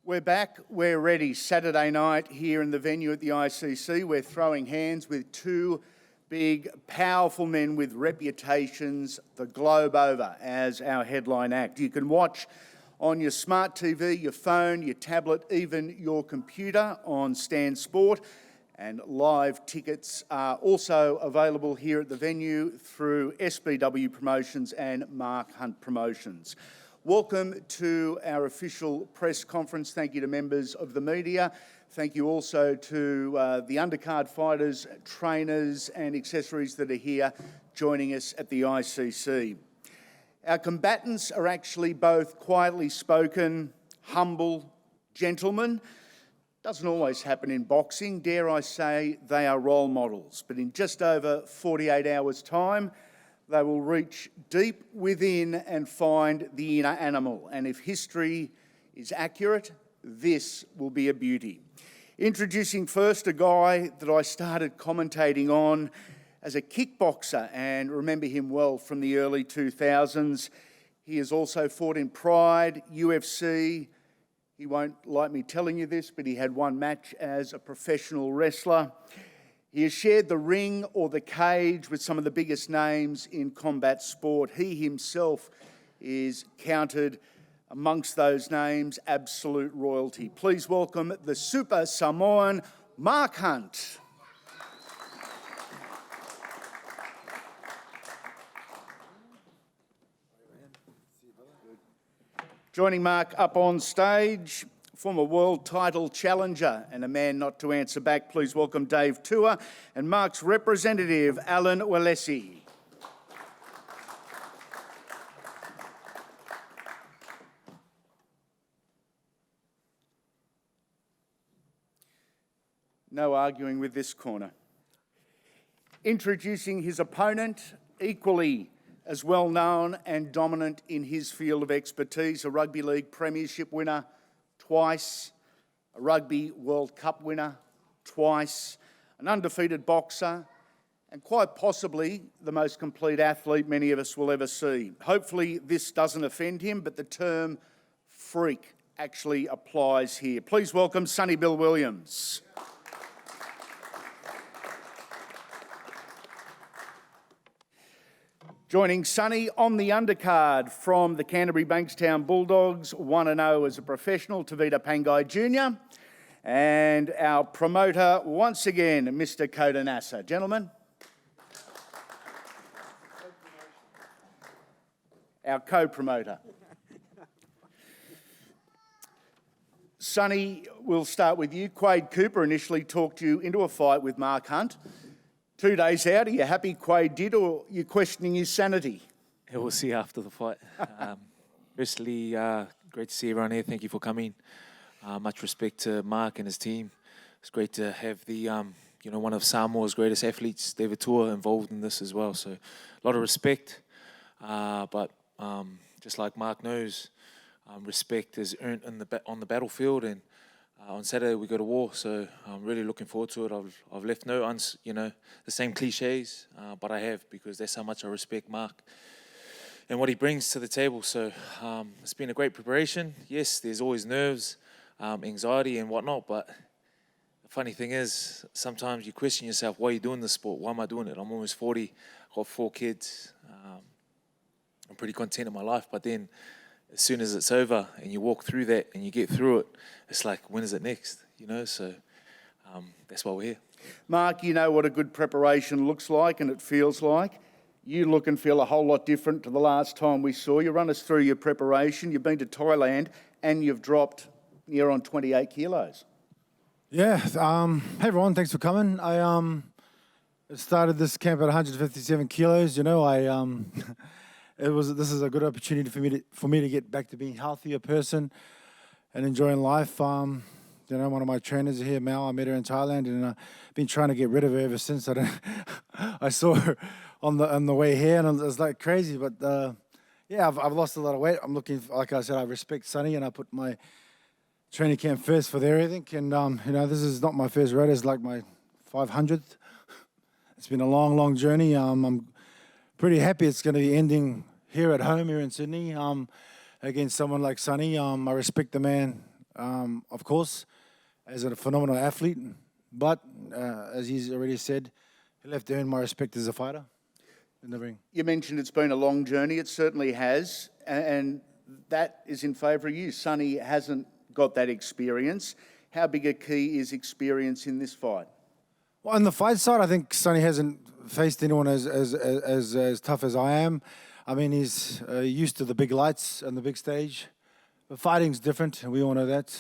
We're back, we're ready. Saturday night here in the venue at the ICC. We're throwing hands with two big, powerful men with reputations the globe over as our headline act. You can watch on your smart TV, your phone, your tablet, even your computer on Stan Sport. And live tickets are also available here at the venue through SBW Promotions and Mark Hunt Promotions. Welcome to our official press conference. Thank you to members of the media. Thank you also to the undercard fighters, trainers and accessories that are here joining us at the ICC. Our combatants are actually both quietly spoken, humble gentlemen. Doesn't always happen in boxing. Dare I say they are role models. But in just over 48 hours' time, they will reach deep within and find the inner animal. And if history is accurate, this will be a beauty. Introducing first a guy that I started commentating on as a kickboxer and remember him well from the early 2000s. He has also fought in Pride, UFC. He won't like me telling you this, but he had one match as a professional wrestler. He has shared the ring or the cage with some of the biggest names in combat sport. He himself is counted amongst those names, absolute royalty. Please welcome the Super Samoan, Mark Hunt. Joining Mark up on stage, former world title challenger and a man not to answer back. Please welcome Dave Tua and Mark's representative, Alan Walesi. No arguing with this corner. Introducing his opponent, equally as well known and dominant in his field of expertise, a Rugby League Premiership winner twice, a Rugby World Cup winner twice, an undefeated boxer, and quite possibly the most complete athlete many of us will ever see. Hopefully this doesn't offend him, but the term freak actually applies here. Please welcome Sonny Bill Williams. Joining Sonny on the undercard from the Canterbury Bankstown Bulldogs, 1-0 as a professional, Tavita Pangai Jr. And our promoter, once again, Mr. Kodanassa. Gentlemen. Our co-promoter. Sonny, we'll start with you. Quade Cooper initially talked you into a fight with Mark Hunt. 2 days out, are you happy Quade did, or are you questioning his sanity? Yeah, we'll see after the fight. Firstly, great to see everyone here. Thank you for coming. Much respect to Mark and his team. It's great to have the, one of Samoa's greatest athletes, David Tua, involved in this as well. So a lot of respect. But just like Mark knows, respect is earned on the battlefield, and on Saturday we go to war, so I'm really looking forward to it. I've left no the same cliches, but I have, because that's how much I respect Mark and what he brings to the table. So it's been a great preparation. Yes, there's always nerves, anxiety and whatnot, but the funny thing is, sometimes you question yourself, why are you doing this sport? Why am I doing it? I'm almost 40, got 4 kids. I'm pretty content in my life, but then as soon as it's over and you walk through that and you get through it, it's like, when is it next? So that's why we're here. Mark, you know what a good preparation looks like and it feels like. You look and feel a whole lot different to the last time we saw you. Run us through your preparation. You've been to Thailand and you've dropped near on 28 kilos. Yeah, hey everyone, thanks for coming. I started this camp at 157 kilos. This is a good opportunity for me to get back to being a healthier person and enjoying life. One of my trainers here, Mal, I met her in Thailand, and I've been trying to get rid of her ever since. I saw her on the way here, and it was like crazy. But I've lost a lot of weight. I'm looking, like I said, I respect Sonny, and I put my training camp first for everything. And this is not my first rodeo; it's like my 500th. It's been a long, long journey. I'm pretty happy it's going to be ending here at home, here in Sydney, against someone like Sonny. I respect the man of course, as a phenomenal athlete. But as he's already said, he'll have to earn my respect as a fighter in the ring. You mentioned it's been a long journey. It certainly has, and that is in favour of you. Sonny hasn't got that experience. How big a key is experience in this fight? Well, on the fight side, I think Sonny hasn't faced anyone as tough as I am. I mean, he's used to the big lights and the big stage. But fighting's different, and we all know that.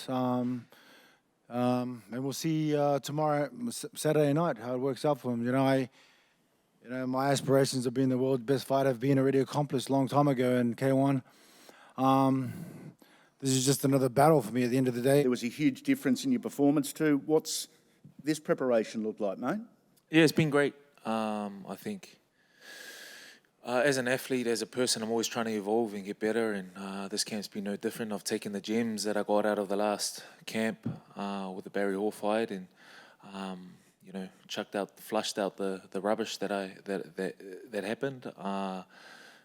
And we'll see tomorrow, Saturday night, how it works out for him. My aspirations of being the world's best fighter have been already accomplished a long time ago in K1. This is just another battle for me at the end of the day. There was a huge difference in your performance too. What's this preparation look like, mate? Yeah, it's been great. I think as an athlete, as a person, I'm always trying to evolve and get better, and this camp's been no different. I've taken the gems that I got out of the last camp with the Barry Hall fight, and flushed out the rubbish that happened.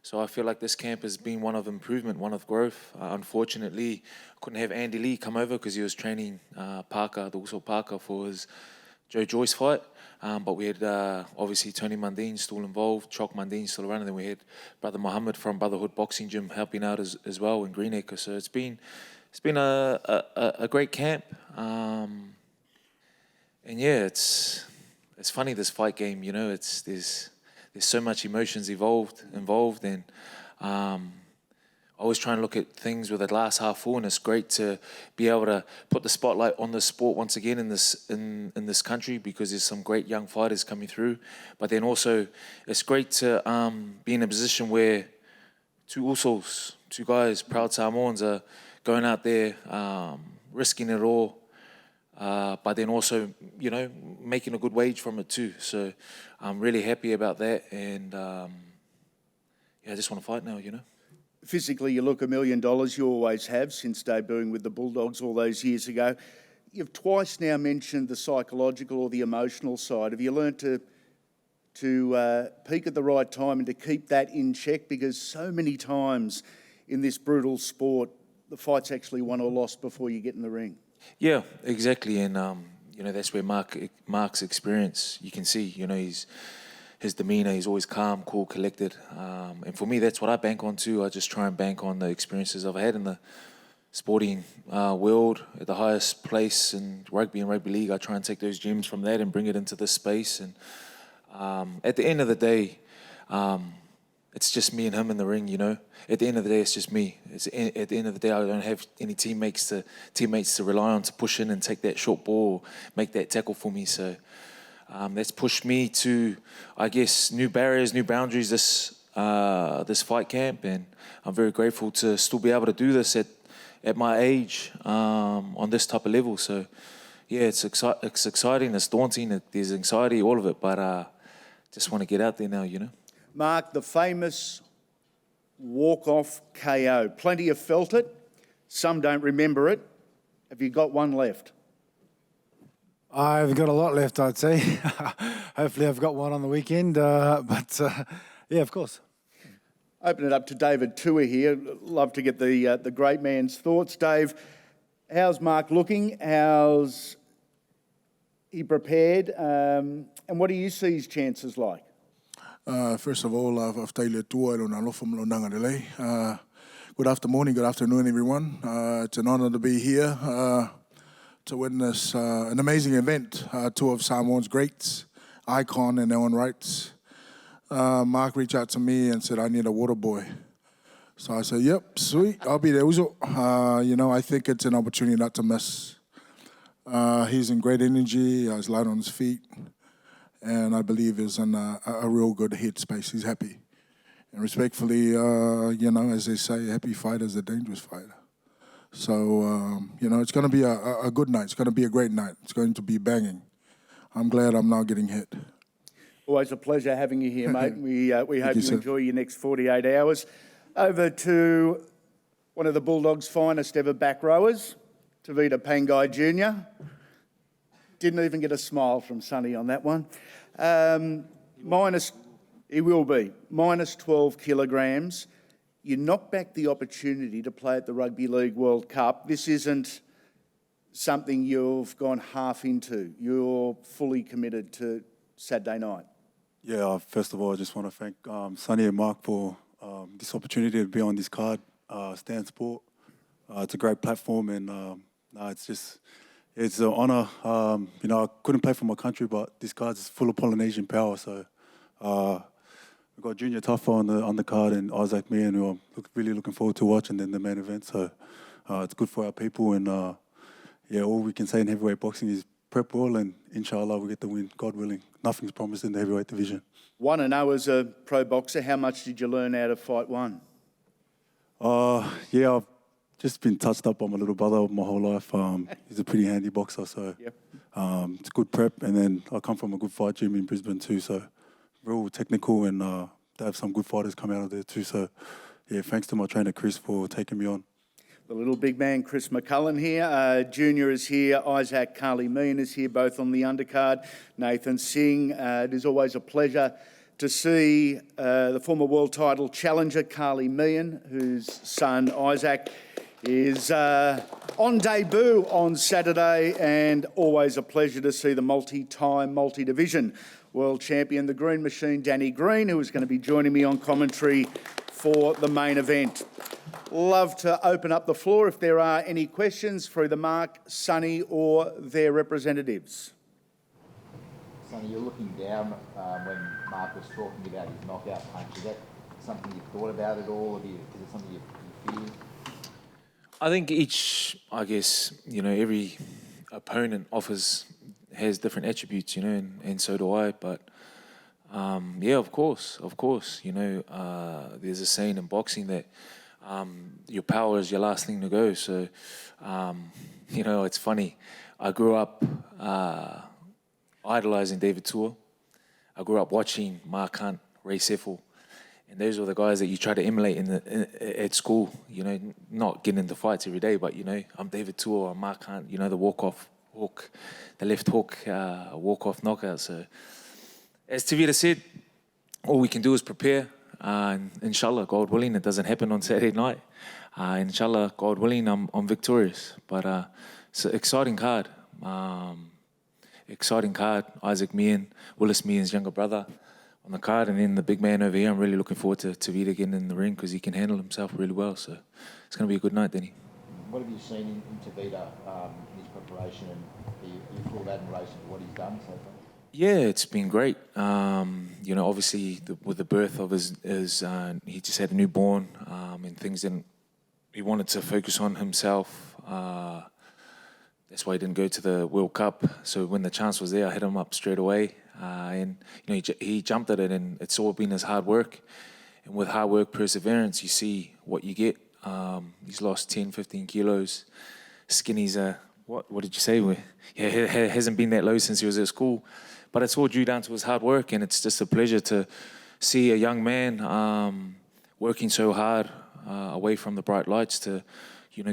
So I feel like this camp has been one of improvement, one of growth. Unfortunately, I couldn't have Andy Lee come over because he was training the Uso Parker for his Joe Joyce fight. But we had obviously Tony Mundine still involved, Choc Mundine still around, and then we had Brother Mohammed from Brotherhood Boxing Gym helping out as well in Greenacre. So it's been a great camp. And yeah, it's funny, this fight game. There's so much emotions involved, and I always try and look at things with a glass half full, and it's great to be able to put the spotlight on the sport once again in this country, because there's some great young fighters coming through. But then also, it's great to be in a position where two Usos, two guys, proud Samoans, are going out there risking it all. But then also, making a good wage from it too. So I'm really happy about that, and I just want to fight now, Physically, you look $1 million. You always have since debuting with the Bulldogs all those years ago. You've twice now mentioned the psychological or the emotional side. Have you learned to peak at the right time and to keep that in check? Because so many times in this brutal sport, the fight's actually won or lost before you get in the ring. Yeah, exactly, and that's where Mark's experience, you can see, his demeanour, he's always calm, cool, collected, and for me, that's what I bank on too. I just try and bank on the experiences I've had in the sporting world at the highest place in rugby and rugby league. I try and take those gems from that and bring it into this space, and at the end of the day, it's just me and him in the ring, At the end of the day, it's just me. At the end of the day, I don't have any teammates to rely on to push in and take that short ball or make that tackle for me. So that's pushed me to, I guess, new barriers, new boundaries this fight camp, and I'm very grateful to still be able to do this at my age on this type of level. So yeah, it's exciting, it's daunting, there's anxiety, all of it, but just want to get out there now, Mark, the famous walk-off KO. Plenty have felt it. Some don't remember it. Have you got one left? I've got a lot left, I'd say. Hopefully I've got one on the weekend. But yeah, of course. Open it up to David Tua here. Love to get the great man's thoughts. Dave, how's Mark looking? How's he prepared? And what do you see his chances like? First of all, I've tailor tua no nalofa mlonanga delay. Good afternoon, everyone. It's an honor to be here to witness an amazing event. Two of Samoa's greats, icon in their own rights. Mark reached out to me and said, I need a water boy. So I said, yep, sweet, I'll be there. Uzo. I think it's an opportunity not to miss. He's in great energy, he's light on his feet. And I believe he's in a real good headspace. He's happy. And respectfully, as they say, a happy fighter is a dangerous fighter. So, it's going to be a good night. It's going to be a great night. It's going to be banging. I'm glad I'm not getting hit. Always a pleasure having you here, mate. We hope you enjoy your next 48 hours. Over to one of the Bulldogs' finest ever back rowers, Tavita Pangai Jr. Didn't even get a smile from Sonny on that one. He will be, minus 12 kilograms. You knock back the opportunity to play at the Rugby League World Cup. This isn't something you've gone half into? You're fully committed to Saturday night. Yeah, first of all, I just want to thank Sonny and Mark for this opportunity to be on this card, Stan Sport. It's a great platform, and it's an honour. I couldn't play for my country, but this card is full of Polynesian power. So we've got Junior Tuffa on the card and Isaac Meehan, who I'm really looking forward to watching in the main event. So it's good for our people, and all we can say in heavyweight boxing is prep well, and inshallah we get the win, God willing. Nothing's promised in the heavyweight division. 1-0 as a pro boxer. How much did you learn out of fight one? I've just been touched up by my little brother my whole life. He's a pretty handy boxer, so it's a good prep. And then I come from a good fight gym in Brisbane too, so real technical, and they have some good fighters come out of there too. So thanks to my trainer Chris for taking me on. The little big man, Chris McCullen here. Junior is here. Isaac Carly Meehan is here, both on the undercard. Nathan Singh. It is always a pleasure to see the former world title challenger, Carly Meehan, whose son, Isaac, is on debut on Saturday, and always a pleasure to see the multi-time, multi-division world champion, the Green Machine, Danny Green, who is going to be joining me on commentary for the main event. Love to open up the floor if there are any questions for either Mark, Sonny or their representatives. Sonny, you're looking down when Mark was talking about his knockout punch. Is that something you've thought about at all? Is it something you feel? I think every opponent has different attributes, and so do I. But of course, there's a saying in boxing that your power is your last thing to go. So, it's funny. I grew up idolising David Tua. I grew up watching Mark Hunt, Ray Seffel, and those were the guys that you try to emulate at school. Not getting into fights every day, but I'm David Tua, I'm Mark Hunt. The walk-off hook, the left hook, walk-off knockout. So, as Tavita said, all we can do is prepare. And inshallah, God willing, it doesn't happen on Saturday night. Inshallah, God willing, I'm victorious. But it's an exciting card. Isaac Meehan, Willis Meehan's younger brother on the card, and then the big man over here. I'm really looking forward to Tavita getting in the ring because he can handle himself really well. So it's going to be a good night, Danny. What have you seen in Tavita in his preparation, and are you full of admiration for what he's done so far? Yeah, it's been great. Obviously with the birth of his he just had a newborn, and things didn't. He wanted to focus on himself. That's why he didn't go to the World Cup. So when the chance was there, I hit him up straight away, and he jumped at it, and it's all been his hard work. And with hard work, perseverance, you see what you get. He's lost 10, 15 kilos. Skinny's what did you say? It hasn't been that low since he was at school. But it's all due down to his hard work, and it's just a pleasure to see a young man working so hard away from the bright lights to,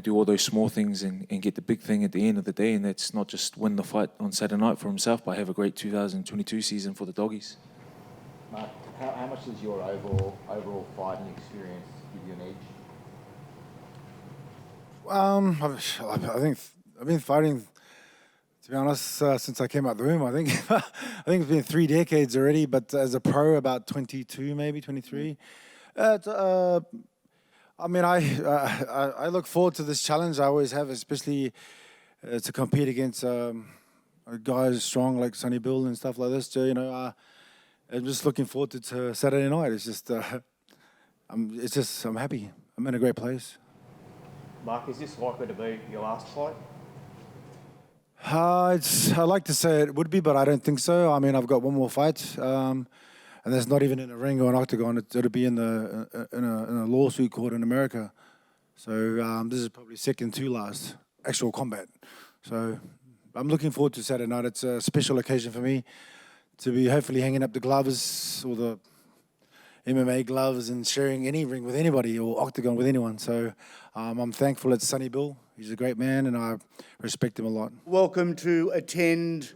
do all those small things and get the big thing at the end of the day. And that's not just win the fight on Saturday night for himself, but have a great 2022 season for the doggies. Mark, how much does your overall fighting experience give you an edge? I think I've been fighting, to be honest, since I came out the womb. I think it's been 3 decades already, but as a pro, about 22, maybe 23. I look forward to this challenge. I always have, especially to compete against guys strong like Sonny Bill and stuff like this. I'm just looking forward to Saturday night. It's just, I'm happy. I'm in a great place. Mark, is this likely to be your last fight? I like to say it would be, but I don't think so. I mean, I've got one more fight, and that's not even in a ring or an octagon. It'll be in a lawsuit court in America. So this is probably second to last actual combat. So I'm looking forward to Saturday night. It's a special occasion for me to be hopefully hanging up the gloves or the MMA gloves and sharing any ring with anybody or octagon with anyone. So I'm thankful it's Sonny Bill. He's a great man, and I respect him a lot. Welcome to attend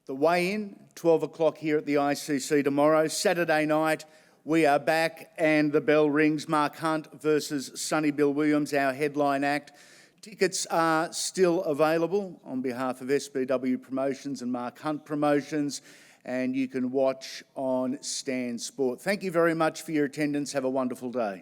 the weigh-in, 12 o'clock here at the ICC tomorrow. Saturday night, we are back and the bell rings. Mark Hunt versus Sonny Bill Williams, our headline act. Tickets are still available on behalf of SBW Promotions and Mark Hunt Promotions, and you can watch on Stan Sport. Thank you very much for your attendance. Have a wonderful day.